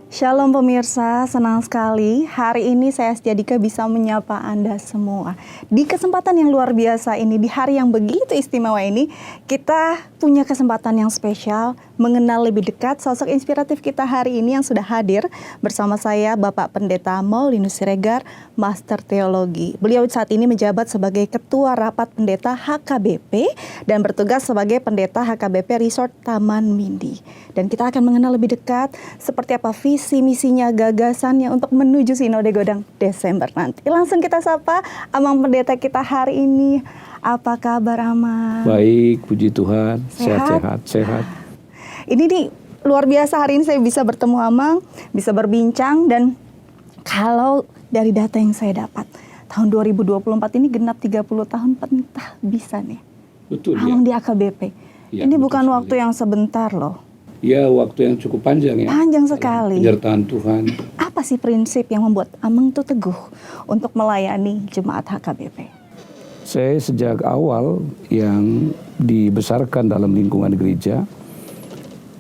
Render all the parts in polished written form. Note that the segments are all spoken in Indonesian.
Shalom pemirsa, senang sekali hari ini saya Astia Dika bisa menyapa Anda semua. Di kesempatan yang luar biasa ini, di hari yang begitu istimewa ini, kita punya kesempatan yang spesial mengenal lebih dekat sosok inspiratif kita hari ini yang sudah hadir bersama saya, Bapak Pendeta Maulinus Siregar, Master Teologi. Beliau saat ini menjabat sebagai Ketua Rapat Pendeta HKBP dan bertugas sebagai Pendeta HKBP Resort Taman Mindi. Dan kita akan mengenal lebih dekat seperti apa visi misinya, gagasannya untuk menuju Sinode Godang Desember nanti. Langsung kita sapa Amang Pendeta kita hari ini. Apa kabar Amang? Baik, puji Tuhan. Sehat. Ini nih luar biasa hari ini saya bisa bertemu Amang, bisa berbincang, dan kalau dari data yang saya dapat, tahun 2024 ini genap 30 tahun pentah bisa nih. Betul Amang ya. di AKBP. Ya, ini bukan sekali. waktu yang sebentar loh. Ya, waktu yang cukup panjang ya. Panjang sekali. Penyertaan Tuhan. Apa sih prinsip yang membuat Amang tuh teguh untuk melayani jemaat HKBP? Saya sejak awal yang dibesarkan dalam lingkungan gereja,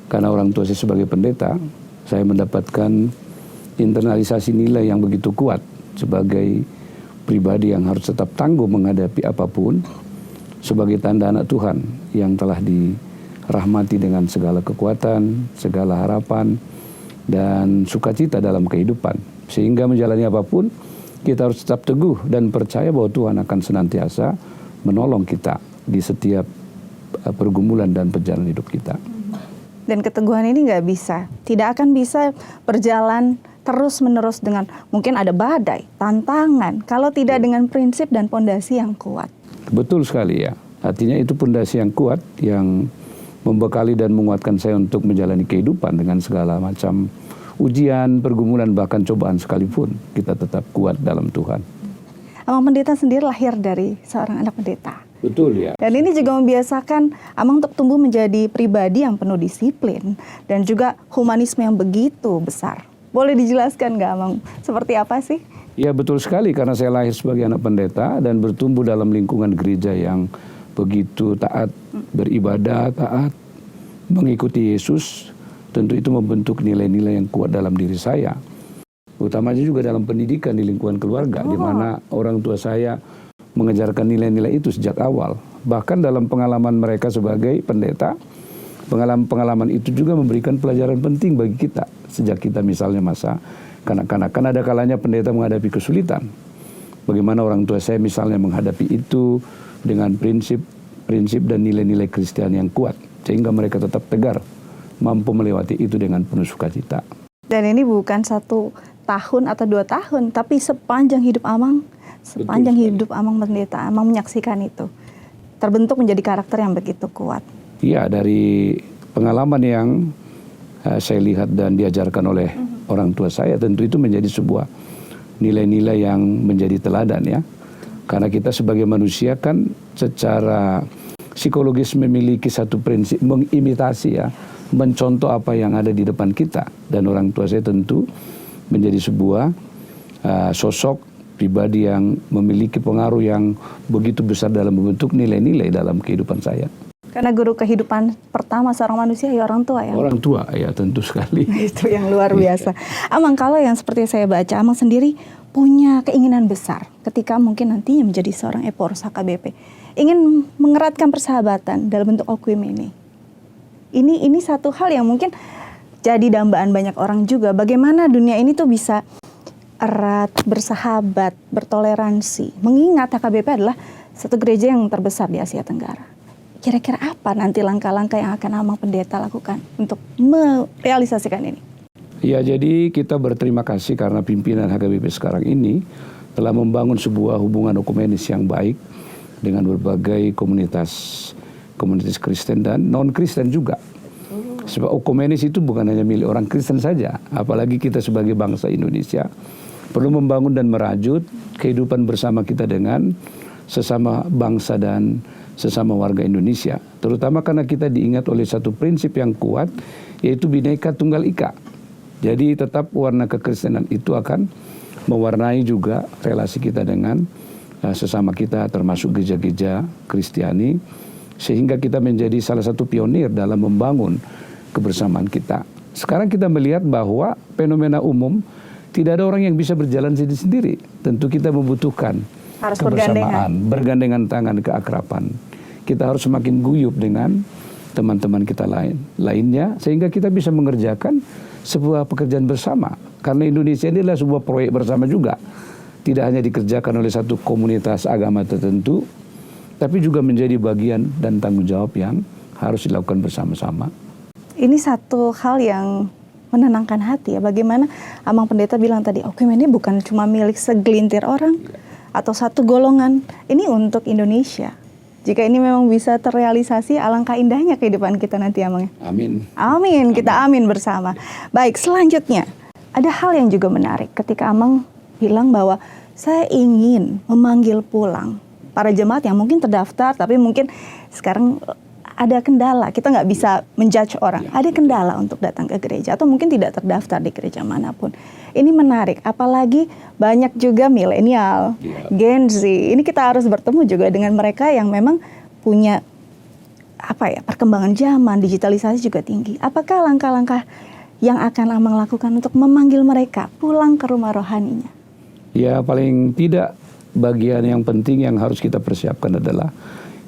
karena orang tua saya sebagai pendeta, saya mendapatkan internalisasi nilai yang begitu kuat sebagai pribadi yang harus tetap tangguh menghadapi apapun, sebagai tanda anak Tuhan yang telah dirahmati dengan segala kekuatan, segala harapan, dan sukacita dalam kehidupan. Sehingga menjalani apapun, kita harus tetap teguh dan percaya bahwa Tuhan akan senantiasa menolong kita di setiap pergumulan dan perjalanan hidup kita. Dan keteguhan ini tidak akan bisa berjalan terus-menerus dengan mungkin ada badai, tantangan, kalau tidak dengan prinsip dan pondasi yang kuat. Betul sekali ya. Artinya itu pondasi yang kuat yang membekali dan menguatkan saya untuk menjalani kehidupan dengan segala macam ujian, pergumulan, bahkan cobaan sekalipun. Kita tetap kuat dalam Tuhan. Amang Pendeta sendiri lahir dari seorang anak pendeta. Betul ya. Dan ini juga membiasakan Amang untuk tumbuh menjadi pribadi yang penuh disiplin dan juga humanisme yang begitu besar. Boleh dijelaskan nggak Amang, seperti apa sih? Ya betul sekali, karena saya lahir sebagai anak pendeta dan bertumbuh dalam lingkungan gereja yang begitu taat, beribadah, taat, mengikuti Yesus. Tentu itu membentuk nilai-nilai yang kuat dalam diri saya. Utamanya juga dalam pendidikan di lingkungan keluarga, di mana orang tua saya mengejarkan nilai-nilai itu sejak awal. Bahkan dalam pengalaman mereka sebagai pendeta, pengalaman-pengalaman itu juga memberikan pelajaran penting bagi kita. Sejak kita misalnya masa kanak-kanak, kan ada kalanya pendeta menghadapi kesulitan. Bagaimana orang tua saya misalnya menghadapi itu dengan prinsip dan nilai-nilai Kristen yang kuat. Sehingga mereka tetap tegar, mampu melewati itu dengan penuh sukacita. Dan ini bukan 1 tahun atau 2 tahun, tapi sepanjang hidup Amang, hidup Amang Pendeta, Amang menyaksikan itu. Terbentuk menjadi karakter yang begitu kuat. Iya, dari pengalaman yang saya lihat dan diajarkan oleh orang tua saya, tentu itu menjadi sebuah nilai-nilai yang menjadi teladan ya. Karena kita sebagai manusia kan secara psikologis memiliki satu prinsip mengimitasi ya, mencontoh apa yang ada di depan kita. Dan orang tua saya tentu menjadi sebuah sosok pribadi yang memiliki pengaruh yang begitu besar dalam membentuk nilai-nilai dalam kehidupan saya. Karena guru kehidupan pertama seorang manusia ya orang tua ya? Orang tua ya, tentu sekali. Itu yang luar biasa. Amang, kalau yang seperti saya baca, Amang sendiri punya keinginan besar ketika mungkin nantinya menjadi seorang Eporos HKBP. Ingin mengeratkan persahabatan dalam bentuk Okwim ini. Ini satu hal yang mungkin jadi dambaan banyak orang juga. Bagaimana dunia ini tuh bisa erat, bersahabat, bertoleransi. Mengingat HKBP adalah satu gereja yang terbesar di Asia Tenggara. Kira-kira apa nanti langkah-langkah yang akan Amang Pendeta lakukan untuk merealisasikan ini? Ya, jadi kita berterima kasih karena pimpinan HKBP sekarang ini telah membangun sebuah hubungan ekumenis yang baik dengan berbagai komunitas Kristen dan non-Kristen juga. Sebab ekumenis itu bukan hanya milik orang Kristen saja, apalagi kita sebagai bangsa Indonesia perlu membangun dan merajut kehidupan bersama kita dengan sesama bangsa dan sesama warga Indonesia. Terutama karena kita diingat oleh satu prinsip yang kuat, yaitu Bhinneka Tunggal Ika. Jadi tetap warna kekristenan itu akan mewarnai juga relasi kita dengan sesama kita, termasuk gereja-gereja Kristiani, sehingga kita menjadi salah satu pionir dalam membangun kebersamaan kita. Sekarang kita melihat bahwa fenomena umum tidak ada orang yang bisa berjalan sendiri. Tentu kita membutuhkan Harus kebersamaan, bergandengan tangan, keakraban. Kita harus semakin guyup dengan teman-teman kita lainnya sehingga kita bisa mengerjakan sebuah pekerjaan bersama. Karena Indonesia ini adalah sebuah proyek bersama juga. Tidak hanya dikerjakan oleh satu komunitas agama tertentu, tapi juga menjadi bagian dan tanggung jawab yang harus dilakukan bersama-sama. Ini satu hal yang menenangkan hati ya. Bagaimana Amang Pendeta bilang tadi, oke, ini bukan cuma milik segelintir orang atau satu golongan. Ini untuk Indonesia. Jika ini memang bisa terrealisasi, alangkah indahnya kehidupan kita nanti, Amang. Amin. Amin, kita amin bersama. Baik, selanjutnya ada hal yang juga menarik ketika Amang bilang bahwa saya ingin memanggil pulang para jemaat yang mungkin terdaftar, tapi mungkin sekarang ada kendala. Kita nggak bisa menjudge orang. Ada kendala untuk datang ke gereja atau mungkin tidak terdaftar di gereja manapun. Ini menarik, apalagi banyak juga milenial, Gen Z. Ini kita harus bertemu juga dengan mereka yang memang punya perkembangan zaman, digitalisasi juga tinggi. Apakah langkah-langkah yang akan Amang lakukan untuk memanggil mereka pulang ke rumah rohaninya? Ya, paling tidak bagian yang penting yang harus kita persiapkan adalah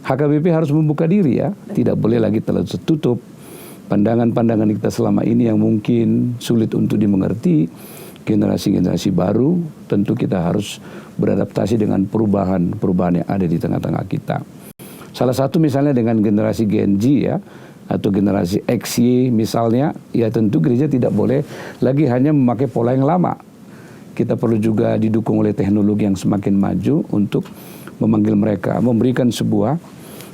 HKBP harus membuka diri ya. Tidak boleh lagi terlalu tertutup. Pandangan-pandangan kita selama ini yang mungkin sulit untuk dimengerti, generasi-generasi baru, tentu kita harus beradaptasi dengan perubahan yang ada di tengah-tengah kita. Salah satu misalnya dengan generasi Gen Z ya, atau generasi XY misalnya, ya tentu gereja tidak boleh lagi hanya memakai pola yang lama. Kita perlu juga didukung oleh teknologi yang semakin maju untuk memanggil mereka, memberikan sebuah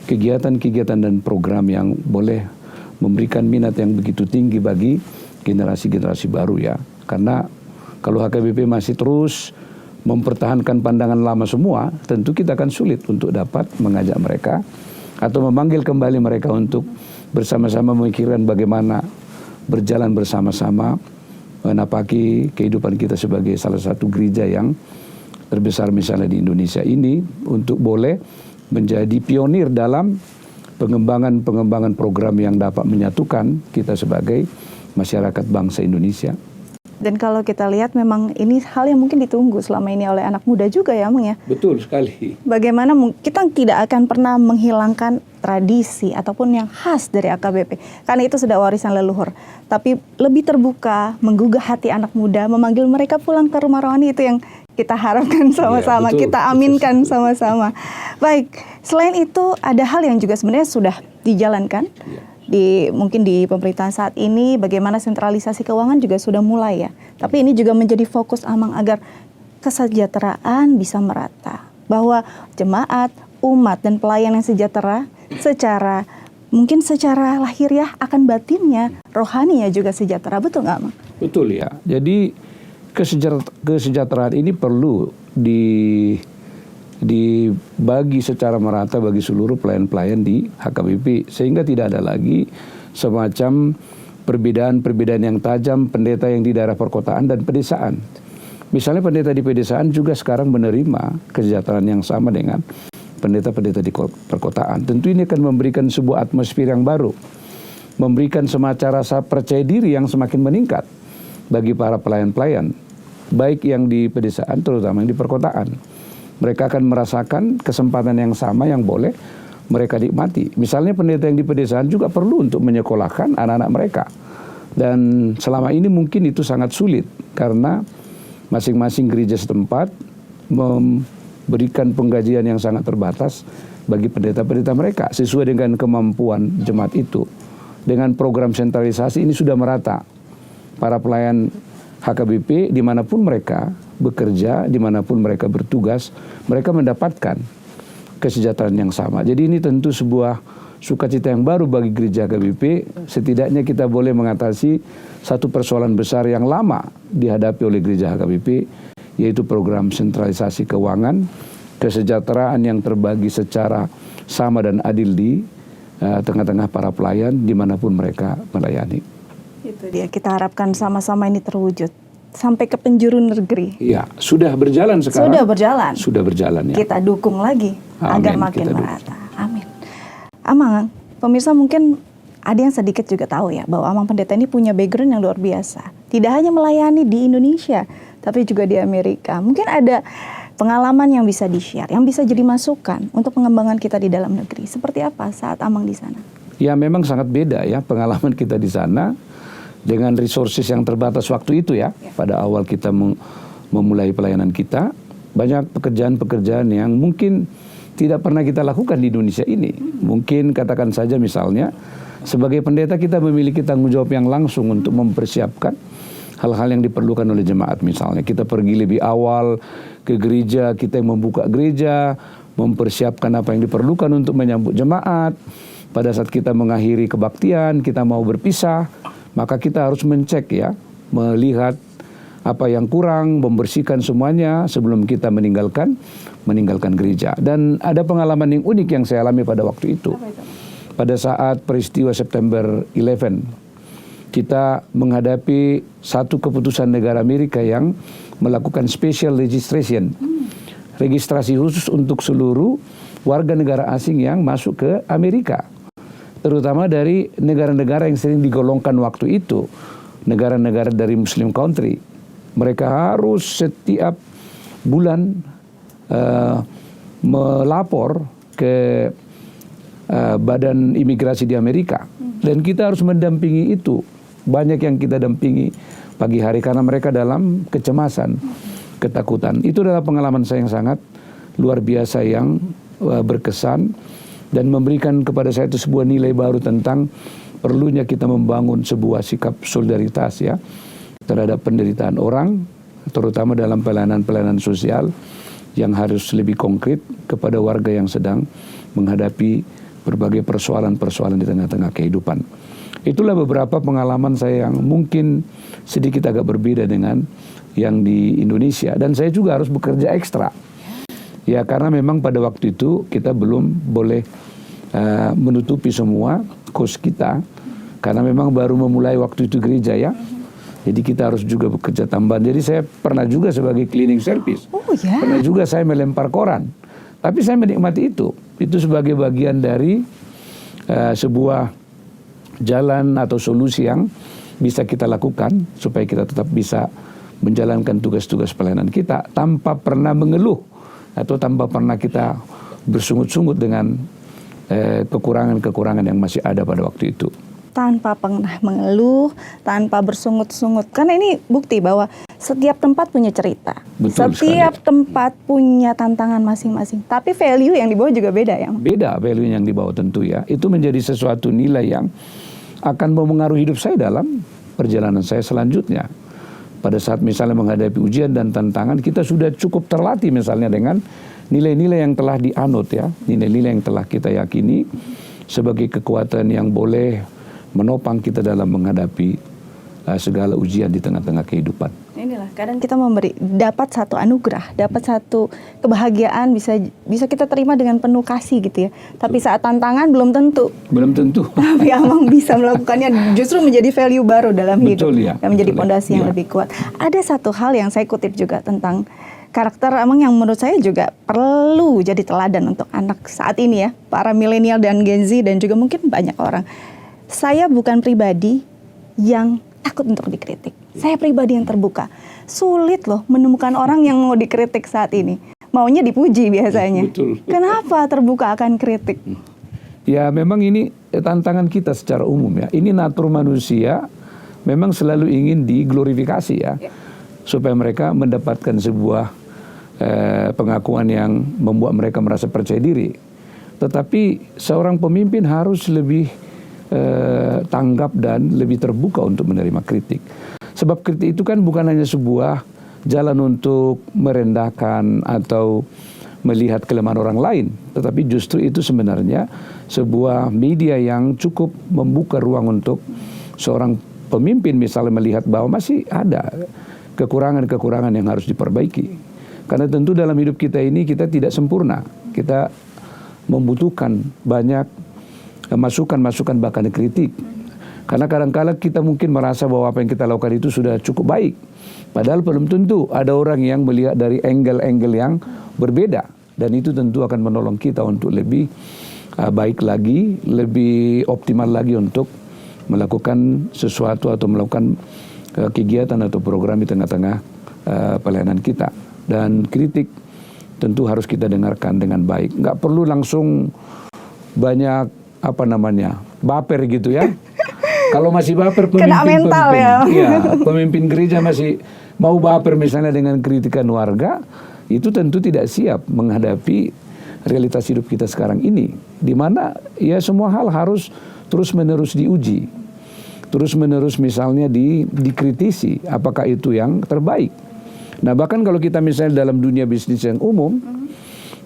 kegiatan-kegiatan dan program yang boleh memberikan minat yang begitu tinggi bagi generasi-generasi baru ya. Karena kalau HKBP masih terus mempertahankan pandangan lama semua, tentu kita akan sulit untuk dapat mengajak mereka atau memanggil kembali mereka untuk bersama-sama memikirkan bagaimana berjalan bersama-sama menapaki kehidupan kita sebagai salah satu gereja yang terbesar misalnya di Indonesia ini, untuk boleh menjadi pionir dalam pengembangan program yang dapat menyatukan kita sebagai masyarakat bangsa Indonesia. Dan kalau kita lihat memang ini hal yang mungkin ditunggu selama ini oleh anak muda juga ya, Amang ya. Betul sekali. Bagaimana kita tidak akan pernah menghilangkan tradisi ataupun yang khas dari AKBP. Karena itu sudah warisan leluhur. Tapi lebih terbuka, menggugah hati anak muda, memanggil mereka pulang ke rumah rohani, itu yang kita harapkan sama-sama, ya, kita aminkan sama-sama. Baik, selain itu ada hal yang juga sebenarnya sudah dijalankan. Mungkin di pemerintahan saat ini, bagaimana sentralisasi keuangan juga sudah mulai ya. Tapi ini juga menjadi fokus Amang agar kesejahteraan bisa merata. Bahwa jemaat, umat, dan pelayan yang sejahtera mungkin secara lahiriah akan batinnya, rohaninya juga sejahtera. Betul nggak, Amang? Betul ya. Jadi kesejahteraan ini perlu dibagi secara merata bagi seluruh pelayan-pelayan di HKBP, sehingga tidak ada lagi semacam perbedaan-perbedaan yang tajam pendeta yang di daerah perkotaan dan pedesaan. Misalnya pendeta di pedesaan juga sekarang menerima kesejahteraan yang sama dengan pendeta-pendeta di perkotaan. Tentu ini akan memberikan sebuah atmosfer yang baru, memberikan semacam rasa percaya diri yang semakin meningkat bagi para pelayan-pelayan, baik yang di pedesaan terutama yang di perkotaan. Mereka akan merasakan kesempatan yang sama yang boleh mereka nikmati. Misalnya pendeta yang di pedesaan juga perlu untuk menyekolahkan anak-anak mereka. Dan selama ini mungkin itu sangat sulit karena masing-masing gereja setempat memberikan penggajian yang sangat terbatas bagi pendeta-pendeta mereka sesuai dengan kemampuan jemaat itu. Dengan program sentralisasi ini sudah merata. Para pelayan HKBP dimanapun mereka bekerja, dimanapun mereka bertugas, mereka mendapatkan kesejahteraan yang sama. Jadi ini tentu sebuah sukacita yang baru bagi gereja HKBP. Setidaknya kita boleh mengatasi satu persoalan besar yang lama dihadapi oleh gereja HKBP, yaitu program sentralisasi keuangan, kesejahteraan yang terbagi secara sama dan adil di tengah-tengah para pelayan dimanapun mereka melayani. Itu dia, kita harapkan sama-sama ini terwujud sampai ke penjuru negeri. Iya, sudah berjalan sekarang. Sudah berjalan ya. Kita dukung lagi agar makin kita merata. Amin. Amang, pemirsa mungkin ada yang sedikit juga tahu ya bahwa Amang Pendeta ini punya background yang luar biasa. Tidak hanya melayani di Indonesia, tapi juga di Amerika. Mungkin ada pengalaman yang bisa di-share, yang bisa jadi masukan untuk pengembangan kita di dalam negeri. Seperti apa saat Amang di sana? Ya memang sangat beda ya pengalaman kita di sana dengan resources yang terbatas waktu itu ya. Pada awal kita memulai pelayanan kita, banyak pekerjaan-pekerjaan yang mungkin tidak pernah kita lakukan di Indonesia ini. Mungkin katakan saja misalnya, sebagai pendeta kita memiliki tanggung jawab yang langsung untuk mempersiapkan hal-hal yang diperlukan oleh jemaat. Misalnya kita pergi lebih awal ke gereja, kita yang membuka gereja, mempersiapkan apa yang diperlukan untuk menyambut jemaat. Pada saat kita mengakhiri kebaktian, kita mau berpisah, maka kita harus mencek ya, melihat apa yang kurang, membersihkan semuanya sebelum kita meninggalkan gereja. Dan ada pengalaman yang unik yang saya alami pada waktu itu. Pada saat peristiwa September 11, kita menghadapi satu keputusan negara Amerika yang melakukan special registration, registrasi khusus untuk seluruh warga negara asing yang masuk ke Amerika, terutama dari negara-negara yang sering digolongkan waktu itu, negara-negara dari Muslim country. Mereka harus setiap bulan melapor ke badan imigrasi di Amerika, dan kita harus mendampingi itu. Banyak yang kita dampingi pagi hari karena mereka dalam kecemasan, ketakutan. Itu adalah pengalaman saya yang sangat luar biasa yang berkesan dan memberikan kepada saya itu sebuah nilai baru tentang perlunya kita membangun sebuah sikap solidaritas ya terhadap penderitaan orang, terutama dalam pelayanan-pelayanan sosial yang harus lebih konkret kepada warga yang sedang menghadapi berbagai persoalan-persoalan di tengah-tengah kehidupan. Itulah beberapa pengalaman saya yang mungkin sedikit agak berbeda dengan yang di Indonesia. Dan saya juga harus bekerja ekstra. Ya karena memang pada waktu itu kita belum boleh menutupi semua kos kita. Karena memang baru memulai waktu itu gereja ya. Jadi kita harus juga bekerja tambahan. Jadi saya pernah juga sebagai cleaning service. Pernah juga saya melempar koran. Tapi saya menikmati itu. Itu sebagai bagian dari sebuah jalan atau solusi yang bisa kita lakukan supaya kita tetap bisa menjalankan tugas-tugas pelayanan kita tanpa pernah mengeluh atau tanpa pernah kita bersungut-sungut dengan kekurangan-kekurangan yang masih ada pada waktu itu. Tanpa pernah mengeluh, tanpa bersungut-sungut. Karena ini bukti bahwa setiap tempat punya cerita. Betul setiap sekali. tempat punya tantangan masing-masing. Tapi value yang dibawa juga beda ya. Beda value yang dibawa tentu ya. Itu menjadi sesuatu nilai yang akan memengaruhi hidup saya dalam perjalanan saya selanjutnya. Pada saat misalnya menghadapi ujian dan tantangan, kita sudah cukup terlatih misalnya dengan nilai-nilai yang telah dianut ya. Nilai-nilai yang telah kita yakini sebagai kekuatan yang boleh menopang kita dalam menghadapi segala ujian di tengah-tengah kehidupan. Inilah kadang kita dapat satu anugerah, dapat satu kebahagiaan bisa kita terima dengan penuh kasih gitu ya. Tapi saat tantangan belum tentu. Belum tentu. Tapi Amang bisa melakukannya justru menjadi value baru dalam hidup. Betul, ya. Dan menjadi Betul, pondasi yang lebih kuat. Ada satu hal yang saya kutip juga tentang karakter Amang yang menurut saya juga perlu jadi teladan untuk anak saat ini ya, para milenial dan Gen Z dan juga mungkin banyak orang. Saya bukan pribadi yang takut untuk dikritik. Saya pribadi yang terbuka. Sulit loh menemukan orang yang mau dikritik saat ini. Maunya dipuji biasanya. Betul. Kenapa terbuka akan kritik? Ya memang ini tantangan kita secara umum ya. Ini natur manusia memang selalu ingin diglorifikasi ya. Supaya mereka mendapatkan sebuah pengakuan yang membuat mereka merasa percaya diri. Tetapi seorang pemimpin harus lebih tanggap dan lebih terbuka untuk menerima kritik. Sebab kritik itu kan bukan hanya sebuah jalan untuk merendahkan atau melihat kelemahan orang lain, tetapi justru itu sebenarnya sebuah media yang cukup membuka ruang untuk seorang pemimpin misalnya melihat bahwa masih ada kekurangan-kekurangan yang harus diperbaiki. Karena tentu dalam hidup kita ini kita tidak sempurna. Kita membutuhkan banyak masukan-masukan bahkan kritik. Karena kadang-kadang kita mungkin merasa bahwa apa yang kita lakukan itu sudah cukup baik. Padahal belum tentu. Ada orang yang melihat dari angle-angle yang berbeda. Dan itu tentu akan menolong kita untuk lebih baik lagi, lebih optimal lagi untuk melakukan sesuatu atau melakukan kegiatan atau program di tengah-tengah pelayanan kita. Dan kritik tentu harus kita dengarkan dengan baik. Nggak perlu langsung banyak baper gitu ya. Kalau masih baper pemimpin gereja masih mau baper misalnya dengan kritikan warga, itu tentu tidak siap menghadapi realitas hidup kita sekarang ini, di mana ya semua hal harus terus-menerus diuji, terus-menerus misalnya dikritisi, apakah itu yang terbaik. Nah, bahkan kalau kita misalnya dalam dunia bisnis yang umum,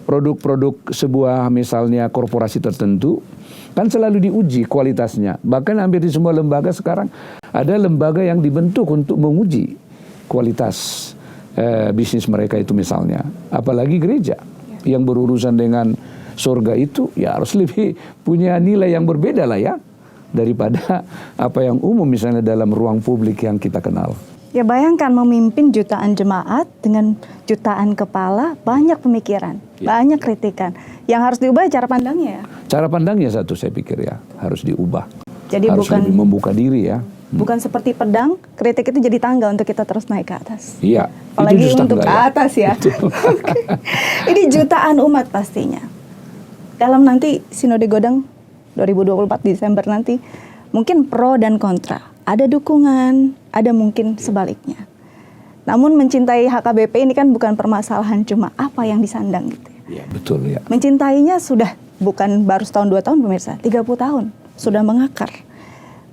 produk-produk sebuah misalnya korporasi tertentu kan selalu diuji kualitasnya. Bahkan hampir di semua lembaga sekarang ada lembaga yang dibentuk untuk menguji kualitas bisnis mereka itu misalnya. Apalagi gereja yang berurusan dengan surga itu ya harus lebih punya nilai yang berbeda lah ya daripada apa yang umum misalnya dalam ruang publik yang kita kenal. Ya, bayangkan memimpin jutaan jemaat dengan jutaan kepala, banyak pemikiran, banyak kritikan. Yang harus diubah cara pandangnya ya? Cara pandangnya satu saya pikir ya, harus diubah. Jadi harus lebih membuka diri ya. Bukan seperti pedang, kritik itu jadi tangga untuk kita terus naik ke atas. Iya. Apalagi untuk ke atas ya. Ini jutaan umat pastinya. Dalam nanti Sinode Godang 2024 Desember nanti, mungkin pro dan kontra. Ada dukungan, ada mungkin sebaliknya. Namun mencintai HKBP ini kan bukan permasalahan cuma apa yang disandang gitu ya. Iya, betul ya. Mencintainya sudah bukan baru setahun 2 tahun pemirsa, 30 tahun sudah mengakar.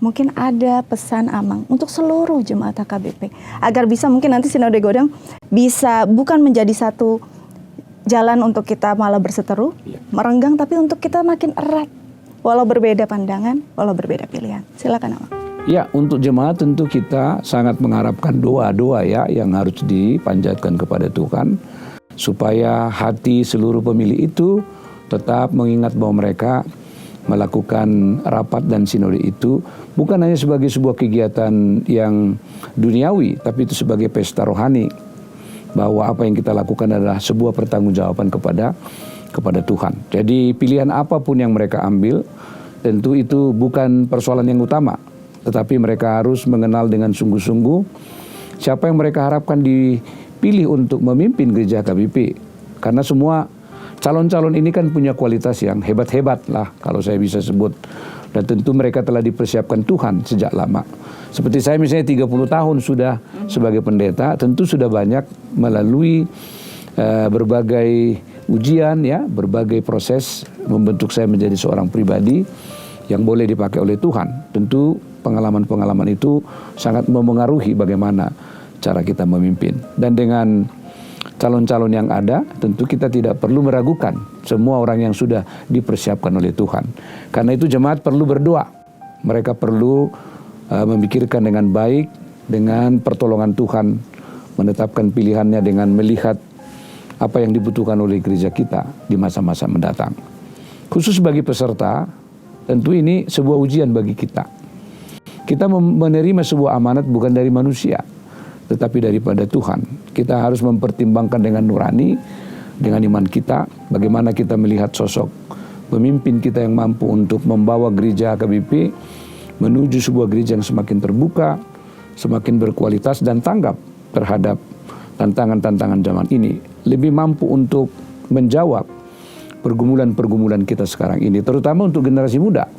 Mungkin ada pesan Amang untuk seluruh jemaat HKBP agar bisa mungkin nanti Sinode Godang bisa bukan menjadi satu jalan untuk kita malah berseteru, merenggang, tapi untuk kita makin erat walau berbeda pandangan, walau berbeda pilihan. Silakan Amang. Ya, untuk jemaat tentu kita sangat mengharapkan doa-doa ya yang harus dipanjatkan kepada Tuhan supaya hati seluruh pemilih itu tetap mengingat bahwa mereka melakukan rapat dan sinode itu bukan hanya sebagai sebuah kegiatan yang duniawi, tapi itu sebagai pesta rohani, bahwa apa yang kita lakukan adalah sebuah pertanggungjawaban kepada Tuhan. Jadi pilihan apapun yang mereka ambil, tentu itu bukan persoalan yang utama, tetapi mereka harus mengenal dengan sungguh-sungguh siapa yang mereka harapkan dipilih untuk memimpin gereja HKBP. Karena semua calon-calon ini kan punya kualitas yang hebat-hebat lah kalau saya bisa sebut. Dan tentu mereka telah dipersiapkan Tuhan sejak lama. Seperti saya misalnya 30 tahun sudah sebagai pendeta, tentu sudah banyak melalui berbagai ujian ya, berbagai proses membentuk saya menjadi seorang pribadi yang boleh dipakai oleh Tuhan. Tentu pengalaman-pengalaman itu sangat memengaruhi bagaimana cara kita memimpin. Dan dengan calon-calon yang ada, tentu kita tidak perlu meragukan semua orang yang sudah dipersiapkan oleh Tuhan. Karena itu jemaat perlu berdoa. Mereka perlu memikirkan dengan baik, dengan pertolongan Tuhan, menetapkan pilihannya dengan melihat apa yang dibutuhkan oleh gereja kita di masa-masa mendatang. Khusus bagi peserta, tentu ini sebuah ujian bagi kita. Kita menerima sebuah amanat bukan dari manusia, tetapi daripada Tuhan. Kita harus mempertimbangkan dengan nurani, dengan iman kita, bagaimana kita melihat sosok pemimpin kita yang mampu untuk membawa gereja HKBP menuju sebuah gereja yang semakin terbuka, semakin berkualitas dan tanggap terhadap tantangan-tantangan zaman ini. Lebih mampu untuk menjawab pergumulan-pergumulan kita sekarang ini, terutama untuk generasi muda.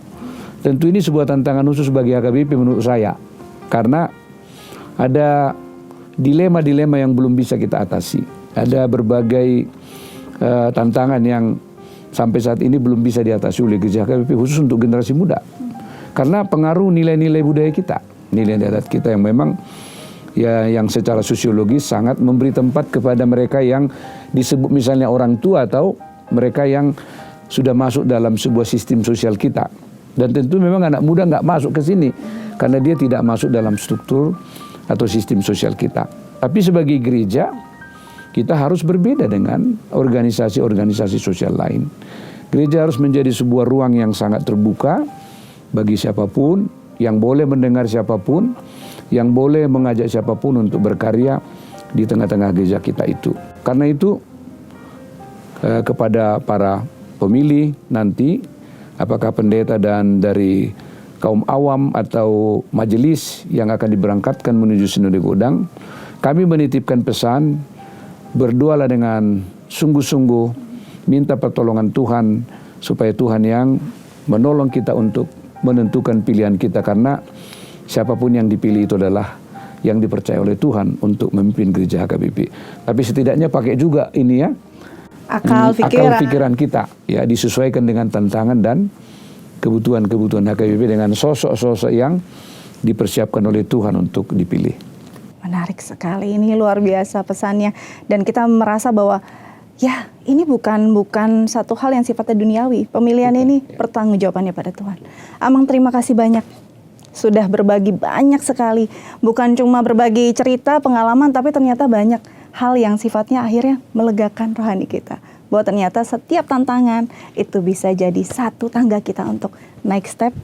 Tentu ini sebuah tantangan khusus bagi HKBP menurut saya, karena ada dilema-dilema yang belum bisa kita atasi. Ada berbagai tantangan yang sampai saat ini belum bisa diatasi oleh gereja HKBP khusus untuk generasi muda. Karena pengaruh nilai-nilai budaya kita, nilai adat kita yang memang ya yang secara sosiologis sangat memberi tempat kepada mereka yang disebut misalnya orang tua atau mereka yang sudah masuk dalam sebuah sistem sosial kita. Dan tentu memang anak muda nggak masuk ke sini karena dia tidak masuk dalam struktur atau sistem sosial kita. Tapi sebagai gereja, kita harus berbeda dengan organisasi-organisasi sosial lain. Gereja harus menjadi sebuah ruang yang sangat terbuka bagi siapapun, yang boleh mendengar siapapun, yang boleh mengajak siapapun untuk berkarya di tengah-tengah gereja kita itu. Karena itu, kepada para pemilih nanti, apakah pendeta dan dari kaum awam atau majelis yang akan diberangkatkan menuju Sinode Godang, kami menitipkan pesan, berdoalah dengan sungguh-sungguh, minta pertolongan Tuhan, supaya Tuhan yang menolong kita untuk menentukan pilihan kita, karena siapapun yang dipilih itu adalah yang dipercaya oleh Tuhan untuk memimpin gereja HKBP. Tapi setidaknya pakai juga ini ya, akal pikiran kita, ya, disesuaikan dengan tantangan dan kebutuhan HKBP dengan sosok-sosok yang dipersiapkan oleh Tuhan untuk dipilih. Menarik sekali, ini luar biasa pesannya. Dan kita merasa bahwa ya ini bukan satu hal yang sifatnya duniawi. Pemilihan ini pertanggungjawabannya pada Tuhan. Amang, terima kasih banyak. Sudah berbagi banyak sekali. Bukan cuma berbagi cerita, pengalaman, tapi ternyata banyak hal yang sifatnya akhirnya melegakan rohani kita. Bahwa ternyata setiap tantangan itu bisa jadi satu tangga kita untuk naik step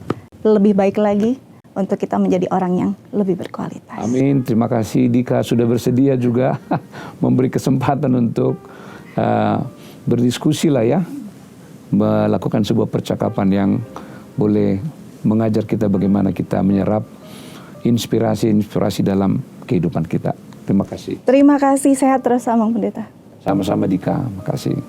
lebih baik lagi, untuk kita menjadi orang yang lebih berkualitas. Amin. Terima kasih Dika sudah bersedia juga memberi kesempatan untuk berdiskusi lah ya, melakukan sebuah percakapan yang boleh mengajar kita bagaimana kita menyerap inspirasi dalam kehidupan kita. Terima kasih. Terima kasih, sehat terus Amang Pendeta. Sama-sama Dika, makasih.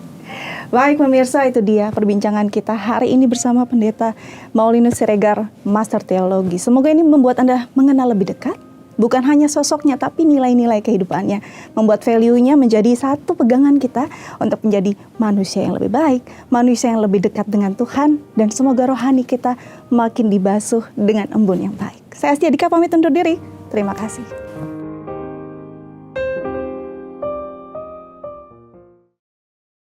Baik pemirsa, itu dia perbincangan kita hari ini bersama Pendeta Maulinus Siregar, Master Teologi. Semoga ini membuat Anda mengenal lebih dekat, bukan hanya sosoknya tapi nilai-nilai kehidupannya. Membuat value-nya menjadi satu pegangan kita untuk menjadi manusia yang lebih baik, manusia yang lebih dekat dengan Tuhan, dan semoga rohani kita makin dibasuh dengan embun yang baik. Saya Astia Dika pamit undur diri. Terima kasih.